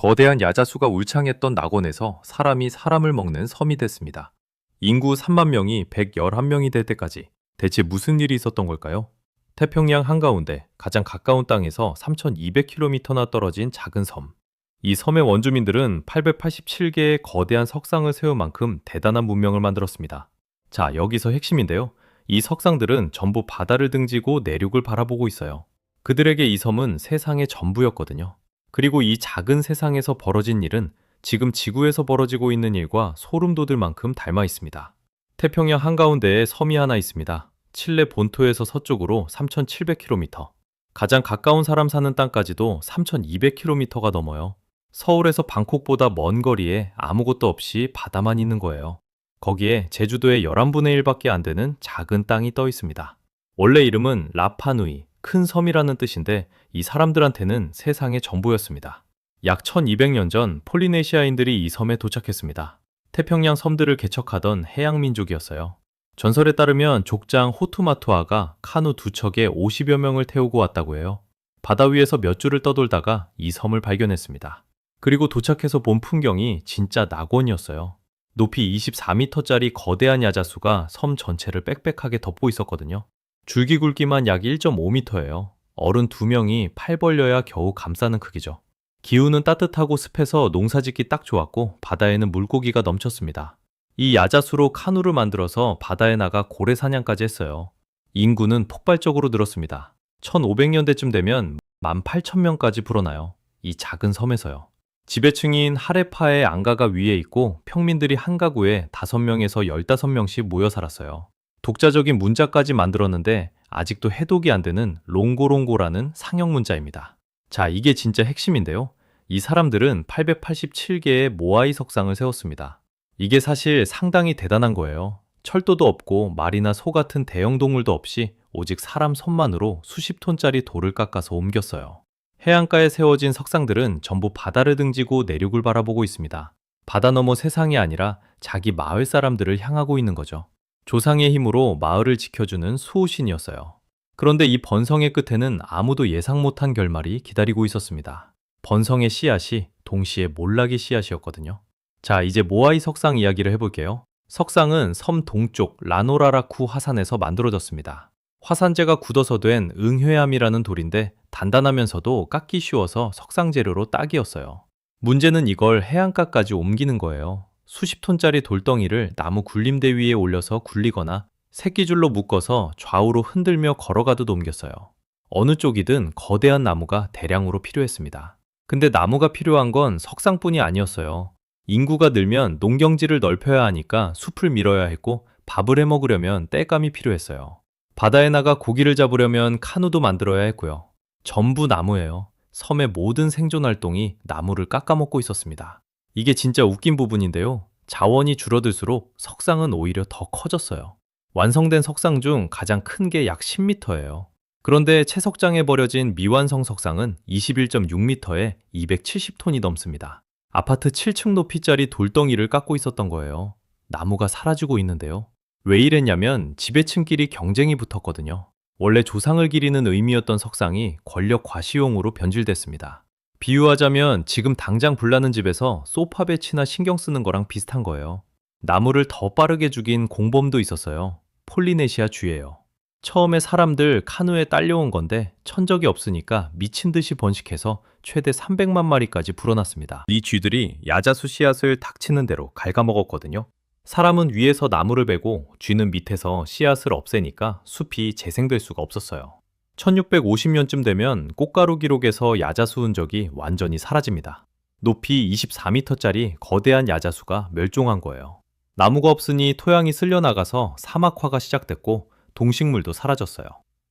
거대한 야자수가 울창했던 낙원에서 사람이 사람을 먹는 섬이 됐습니다. 인구 3만 명이 111명이 될 때까지 대체 무슨 일이 있었던 걸까요? 태평양 한가운데 가장 가까운 땅에서 3,200km나 떨어진 작은 섬. 이 섬의 원주민들은 887개의 거대한 석상을 세울 만큼 대단한 문명을 만들었습니다. 자, 여기서 핵심인데요. 이 석상들은 전부 바다를 등지고 내륙을 바라보고 있어요. 그들에게 이 섬은 세상의 전부였거든요. 그리고 이 작은 세상에서 벌어진 일은 지금 지구에서 벌어지고 있는 일과 소름 돋을 만큼 닮아 있습니다. 태평양 한가운데에 섬이 하나 있습니다. 칠레 본토에서 서쪽으로 3,700km. 가장 가까운 사람 사는 땅까지도 3,200km가 넘어요. 서울에서 방콕보다 먼 거리에 아무것도 없이 바다만 있는 거예요. 거기에 제주도의 11분의 1밖에 안 되는 작은 땅이 떠 있습니다. 원래 이름은 라파누이, 큰 섬이라는 뜻인데 이 사람들한테는 세상의 전부였습니다. 약 1200년 전 폴리네시아인들이 이 섬에 도착했습니다. 태평양 섬들을 개척하던 해양민족이었어요. 전설에 따르면 족장 호투마투아가 카누 두 척에 50여 명을 태우고 왔다고 해요. 바다 위에서 몇 주를 떠돌다가 이 섬을 발견했습니다. 그리고 도착해서 본 풍경이 진짜 낙원이었어요. 높이 24m짜리 거대한 야자수가 섬 전체를 빽빽하게 덮고 있었거든요. 줄기 굵기만 약 1.5m예요. 어른 2명이 팔 벌려야 겨우 감싸는 크기죠. 기후는 따뜻하고 습해서 농사짓기 딱 좋았고 바다에는 물고기가 넘쳤습니다. 이 야자수로 카누를 만들어서 바다에 나가 고래 사냥까지 했어요. 인구는 폭발적으로 늘었습니다. 1500년대쯤 되면 18,000명까지 불어나요. 이 작은 섬에서요. 지배층인 하레파의 앙가가 위에 있고 평민들이 한 가구에 5명에서 15명씩 모여 살았어요. 독자적인 문자까지 만들었는데 아직도 해독이 안 되는 롱고롱고라는 상형 문자입니다. 자, 이게 진짜 핵심인데요. 이 사람들은 887개의 모아이 석상을 세웠습니다. 이게 사실 상당히 대단한 거예요. 철도도 없고 말이나 소 같은 대형 동물도 없이 오직 사람 손만으로 수십 톤짜리 돌을 깎아서 옮겼어요. 해안가에 세워진 석상들은 전부 바다를 등지고 내륙을 바라보고 있습니다. 바다 너머 세상이 아니라 자기 마을 사람들을 향하고 있는 거죠. 조상의 힘으로 마을을 지켜주는 수호신이었어요. 그런데 이 번성의 끝에는 아무도 예상 못한 결말이 기다리고 있었습니다. 번성의 씨앗이 동시에 몰락의 씨앗이었거든요. 자, 이제 모아이 석상 이야기를 해볼게요. 석상은 섬 동쪽 라노라라쿠 화산에서 만들어졌습니다. 화산재가 굳어서 된 응회암이라는 돌인데 단단하면서도 깎기 쉬워서 석상 재료로 딱이었어요. 문제는 이걸 해안가까지 옮기는 거예요. 수십 톤짜리 돌덩이를 나무 굴림대 위에 올려서 굴리거나 새끼줄로 묶어서 좌우로 흔들며 걸어가도 옮겼어요. 어느 쪽이든 거대한 나무가 대량으로 필요했습니다. 근데 나무가 필요한 건 석상뿐이 아니었어요. 인구가 늘면 농경지를 넓혀야 하니까 숲을 밀어야 했고 밥을 해 먹으려면 땔감이 필요했어요. 바다에 나가 고기를 잡으려면 카누도 만들어야 했고요. 전부 나무예요. 섬의 모든 생존 활동이 나무를 깎아먹고 있었습니다. 이게 진짜 웃긴 부분인데요. 자원이 줄어들수록 석상은 오히려 더 커졌어요. 완성된 석상 중 가장 큰 게 약 10m예요. 그런데 채석장에 버려진 미완성 석상은 21.6m에 270톤이 넘습니다. 아파트 7층 높이짜리 돌덩이를 깎고 있었던 거예요. 나무가 사라지고 있는데요. 왜 이랬냐면 지배층끼리 경쟁이 붙었거든요. 원래 조상을 기리는 의미였던 석상이 권력 과시용으로 변질됐습니다. 비유하자면 지금 당장 불나는 집에서 소파 배치나 신경 쓰는 거랑 비슷한 거예요. 나무를 더 빠르게 죽인 공범도 있었어요. 폴리네시아 주예요. 처음에 사람들 카누에 딸려온 건데 천적이 없으니까 미친 듯이 번식해서 최대 300만 마리까지 불어났습니다. 이 쥐들이 야자수 씨앗을 닥치는 대로 갉아먹었거든요. 사람은 위에서 나무를 베고 쥐는 밑에서 씨앗을 없애니까 숲이 재생될 수가 없었어요. 1650년쯤 되면 꽃가루 기록에서 야자수 흔적이 완전히 사라집니다. 높이 24m짜리 거대한 야자수가 멸종한 거예요. 나무가 없으니 토양이 쓸려나가서 사막화가 시작됐고 동식물도 사라졌어요.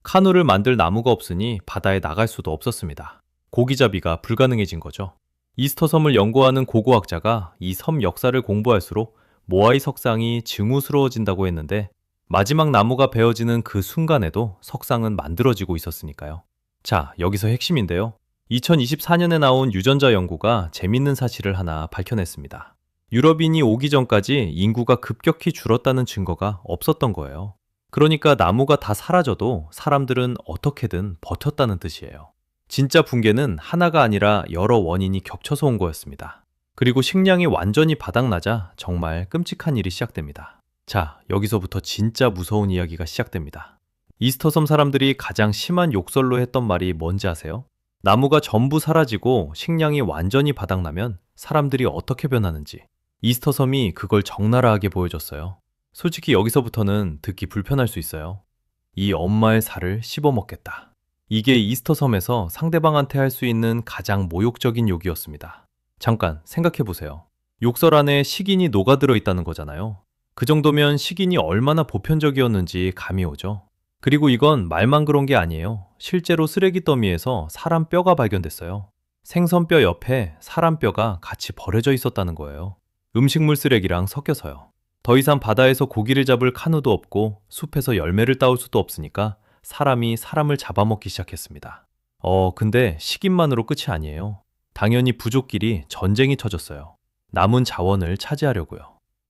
카누를 만들 나무가 없으니 바다에 나갈 수도 없었습니다. 고기잡이가 불가능해진 거죠. 이스터 섬을 연구하는 고고학자가 이 섬 역사를 공부할수록 모아이 석상이 증오스러워진다고 했는데 마지막 나무가 베어지는 그 순간에도 석상은 만들어지고 있었으니까요. 자, 여기서 핵심인데요. 2024년에 나온 유전자 연구가 재밌는 사실을 하나 밝혀냈습니다. 유럽인이 오기 전까지 인구가 급격히 줄었다는 증거가 없었던 거예요. 그러니까 나무가 다 사라져도 사람들은 어떻게든 버텼다는 뜻이에요. 진짜 붕괴는 하나가 아니라 여러 원인이 겹쳐서 온 거였습니다. 그리고 식량이 완전히 바닥나자 정말 끔찍한 일이 시작됩니다. 자, 여기서부터 진짜 무서운 이야기가 시작됩니다. 이스터섬 사람들이 가장 심한 욕설로 했던 말이 뭔지 아세요? 나무가 전부 사라지고 식량이 완전히 바닥나면 사람들이 어떻게 변하는지. 이스터섬이 그걸 적나라하게 보여줬어요. 솔직히 여기서부터는 듣기 불편할 수 있어요. 이 엄마의 살을 씹어먹겠다. 이게 이스터섬에서 상대방한테 할 수 있는 가장 모욕적인 욕이었습니다. 잠깐 생각해보세요. 욕설 안에 식인이 녹아들어 있다는 거잖아요. 그 정도면 식인이 얼마나 보편적이었는지 감이 오죠. 그리고 이건 말만 그런 게 아니에요. 실제로 쓰레기 더미에서 사람 뼈가 발견됐어요. 생선뼈 옆에 사람 뼈가 같이 버려져 있었다는 거예요. 음식물 쓰레기랑 섞여서요. 더 이상 바다에서 고기를 잡을 카누도 없고 숲에서 열매를 따올 수도 없으니까 사람이 사람을 잡아먹기 시작했습니다. 근데 식인만으로 끝이 아니에요. 당연히 부족끼리 전쟁이 터졌어요. 남은 자원을 차지하려고요.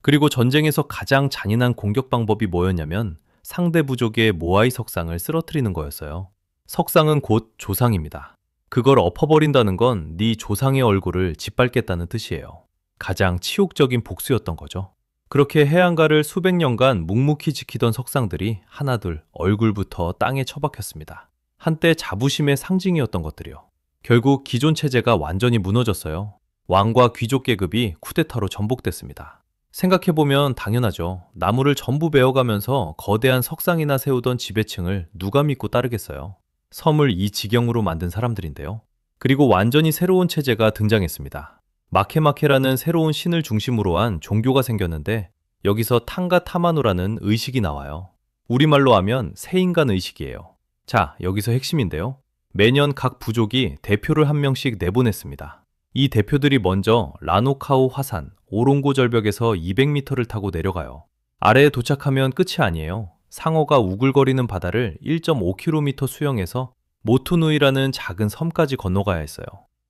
그리고 전쟁에서 가장 잔인한 공격 방법이 뭐였냐면 상대 부족의 모아이 석상을 쓰러뜨리는 거였어요. 석상은 곧 조상입니다. 그걸 엎어버린다는 건 네 조상의 얼굴을 짓밟겠다는 뜻이에요. 가장 치욕적인 복수였던 거죠. 그렇게 해안가를 수백 년간 묵묵히 지키던 석상들이 하나둘 얼굴부터 땅에 처박혔습니다. 한때 자부심의 상징이었던 것들이요. 결국 기존 체제가 완전히 무너졌어요. 왕과 귀족 계급이 쿠데타로 전복됐습니다. 생각해보면 당연하죠. 나무를 전부 베어가면서 거대한 석상이나 세우던 지배층을 누가 믿고 따르겠어요. 섬을 이 지경으로 만든 사람들인데요. 그리고 완전히 새로운 체제가 등장했습니다. 마케마케라는 새로운 신을 중심으로 한 종교가 생겼는데 여기서 탕가 타마노라는 의식이 나와요. 우리말로 하면 새인간 의식이에요. 자, 여기서 핵심인데요. 매년 각 부족이 대표를 한 명씩 내보냈습니다. 이 대표들이 먼저 라노카우 화산, 오롱고 절벽에서 200m를 타고 내려가요. 아래에 도착하면 끝이 아니에요. 상어가 우글거리는 바다를 1.5km 수영해서 모투누이라는 작은 섬까지 건너가야 했어요.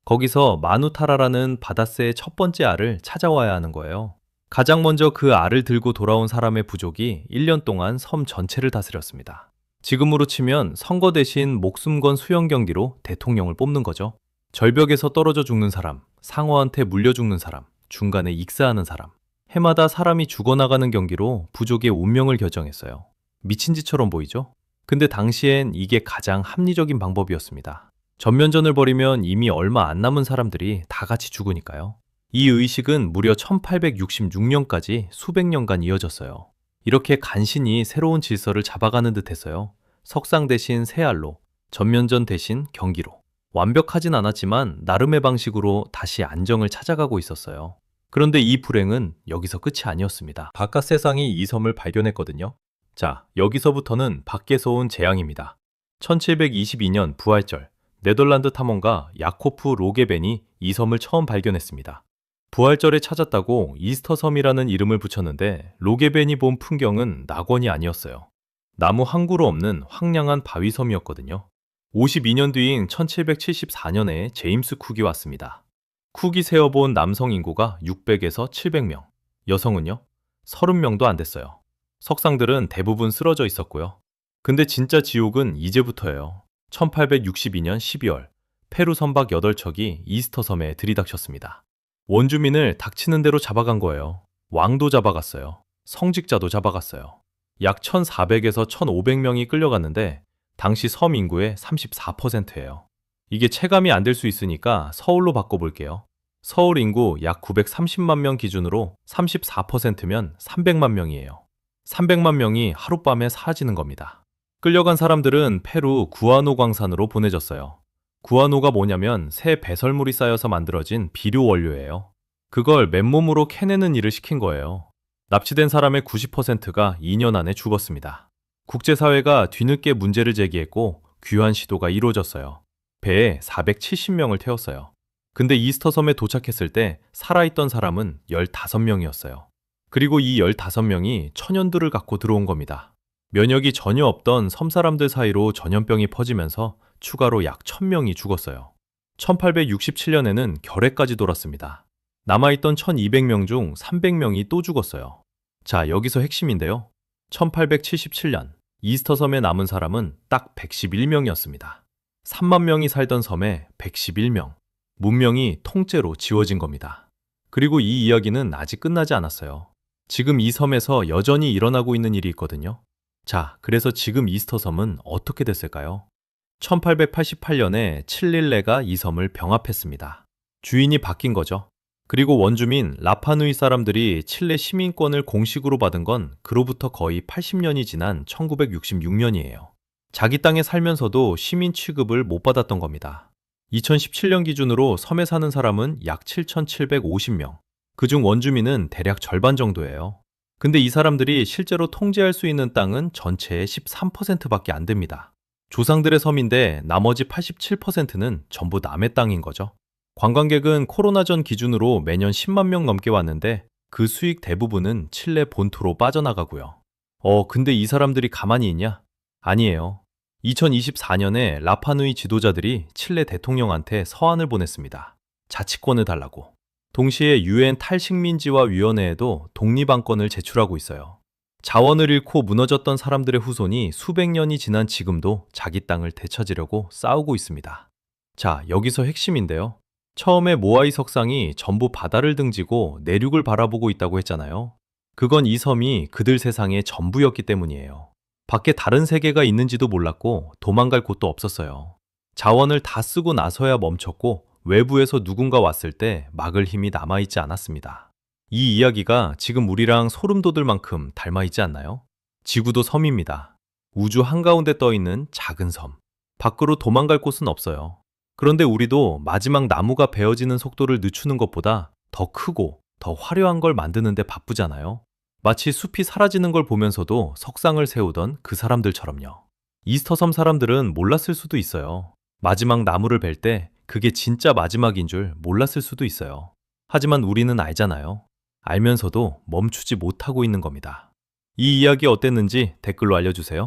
거기서 마누타라라는 바다새의 첫 번째 알을 찾아와야 하는 거예요. 가장 먼저 그 알을 들고 돌아온 사람의 부족이 1년 동안 섬 전체를 다스렸습니다. 지금으로 치면 선거 대신 목숨 건 수영 경기로 대통령을 뽑는 거죠. 절벽에서 떨어져 죽는 사람, 상어한테 물려 죽는 사람, 중간에 익사하는 사람. 해마다 사람이 죽어나가는 경기로 부족의 운명을 결정했어요. 미친 짓처럼 보이죠? 근데 당시엔 이게 가장 합리적인 방법이었습니다. 전면전을 벌이면 이미 얼마 안 남은 사람들이 다 같이 죽으니까요. 이 의식은 무려 1866년까지 수백 년간 이어졌어요. 이렇게 간신히 새로운 질서를 잡아가는 듯했어요. 석상 대신 새알로, 전면전 대신 경기로. 완벽하진 않았지만 나름의 방식으로 다시 안정을 찾아가고 있었어요. 그런데 이 불행은 여기서 끝이 아니었습니다. 바깥 세상이 이 섬을 발견했거든요. 자, 여기서부터는 밖에서 온 재앙입니다. 1722년 부활절, 네덜란드 탐험가 야코프 로게벤이 이 섬을 처음 발견했습니다. 부활절에 찾았다고 이스터섬이라는 이름을 붙였는데 로게벤이 본 풍경은 낙원이 아니었어요. 나무 한 그루 없는 황량한 바위섬이었거든요. 52년 뒤인 1774년에 제임스 쿡이 왔습니다. 쿡이 세어본 남성 인구가 600에서 700명, 여성은요? 30명도 안 됐어요. 석상들은 대부분 쓰러져 있었고요. 근데 진짜 지옥은 이제부터예요. 1862년 12월, 페루 선박 8척이 이스터섬에 들이닥쳤습니다. 원주민을 닥치는 대로 잡아간 거예요. 왕도 잡아갔어요. 성직자도 잡아갔어요. 약 1,400에서 1,500명이 끌려갔는데 당시 섬 인구의 34%예요. 이게 체감이 안 될 수 있으니까 서울로 바꿔볼게요. 서울 인구 약 930만 명 기준으로 34%면 300만 명이에요. 300만 명이 하룻밤에 사라지는 겁니다. 끌려간 사람들은 페루 구아노 광산으로 보내졌어요. 구아노가 뭐냐면 새 배설물이 쌓여서 만들어진 비료 원료예요. 그걸 맨몸으로 캐내는 일을 시킨 거예요. 납치된 사람의 90%가 2년 안에 죽었습니다. 국제사회가 뒤늦게 문제를 제기했고 귀환 시도가 이루어졌어요. 배에 470명을 태웠어요. 근데 이스터섬에 도착했을 때 살아있던 사람은 15명이었어요. 그리고 이 15명이 천연두를 갖고 들어온 겁니다. 면역이 전혀 없던 섬 사람들 사이로 전염병이 퍼지면서 추가로 약 1,000명이 죽었어요. 1867년에는 결핵까지 돌았습니다. 남아있던 1,200명 중 300명이 또 죽었어요. 자, 여기서 핵심인데요. 1877년 이스터섬에 남은 사람은 딱 111명이었습니다. 3만 명이 살던 섬에 111명, 문명이 통째로 지워진 겁니다. 그리고 이 이야기는 아직 끝나지 않았어요. 지금 이 섬에서 여전히 일어나고 있는 일이 있거든요. 자, 그래서 지금 이스터 섬은 어떻게 됐을까요? 1888년에 칠릴레가 이 섬을 병합했습니다. 주인이 바뀐 거죠. 그리고 원주민 라파누이 사람들이 칠레 시민권을 공식으로 받은 건 그로부터 거의 80년이 지난 1966년이에요. 자기 땅에 살면서도 시민 취급을 못 받았던 겁니다. 2017년 기준으로 섬에 사는 사람은 약 7,750명. 그중 원주민은 대략 절반 정도예요. 근데 이 사람들이 실제로 통제할 수 있는 땅은 전체의 13%밖에 안 됩니다. 조상들의 섬인데 나머지 87%는 전부 남의 땅인 거죠. 관광객은 코로나 전 기준으로 매년 10만 명 넘게 왔는데 그 수익 대부분은 칠레 본토로 빠져나가고요. 근데 이 사람들이 가만히 있냐? 아니에요. 2024년에 라파누이 지도자들이 칠레 대통령한테 서한을 보냈습니다. 자치권을 달라고. 동시에 유엔 탈식민지화 위원회에도 독립안건을 제출하고 있어요. 자원을 잃고 무너졌던 사람들의 후손이 수백 년이 지난 지금도 자기 땅을 되찾으려고 싸우고 있습니다. 자, 여기서 핵심인데요. 처음에 모아이 석상이 전부 바다를 등지고 내륙을 바라보고 있다고 했잖아요. 그건 이 섬이 그들 세상의 전부였기 때문이에요. 밖에 다른 세계가 있는지도 몰랐고 도망갈 곳도 없었어요. 자원을 다 쓰고 나서야 멈췄고 외부에서 누군가 왔을 때 막을 힘이 남아있지 않았습니다. 이 이야기가 지금 우리랑 소름 돋을 만큼 닮아있지 않나요? 지구도 섬입니다. 우주 한가운데 떠있는 작은 섬. 밖으로 도망갈 곳은 없어요. 그런데 우리도 마지막 나무가 베어지는 속도를 늦추는 것보다 더 크고 더 화려한 걸 만드는 데 바쁘잖아요. 마치 숲이 사라지는 걸 보면서도 석상을 세우던 그 사람들처럼요. 이스터 섬 사람들은 몰랐을 수도 있어요. 마지막 나무를 벨 때 그게 진짜 마지막인 줄 몰랐을 수도 있어요. 하지만 우리는 알잖아요. 알면서도 멈추지 못하고 있는 겁니다. 이 이야기 어땠는지 댓글로 알려주세요.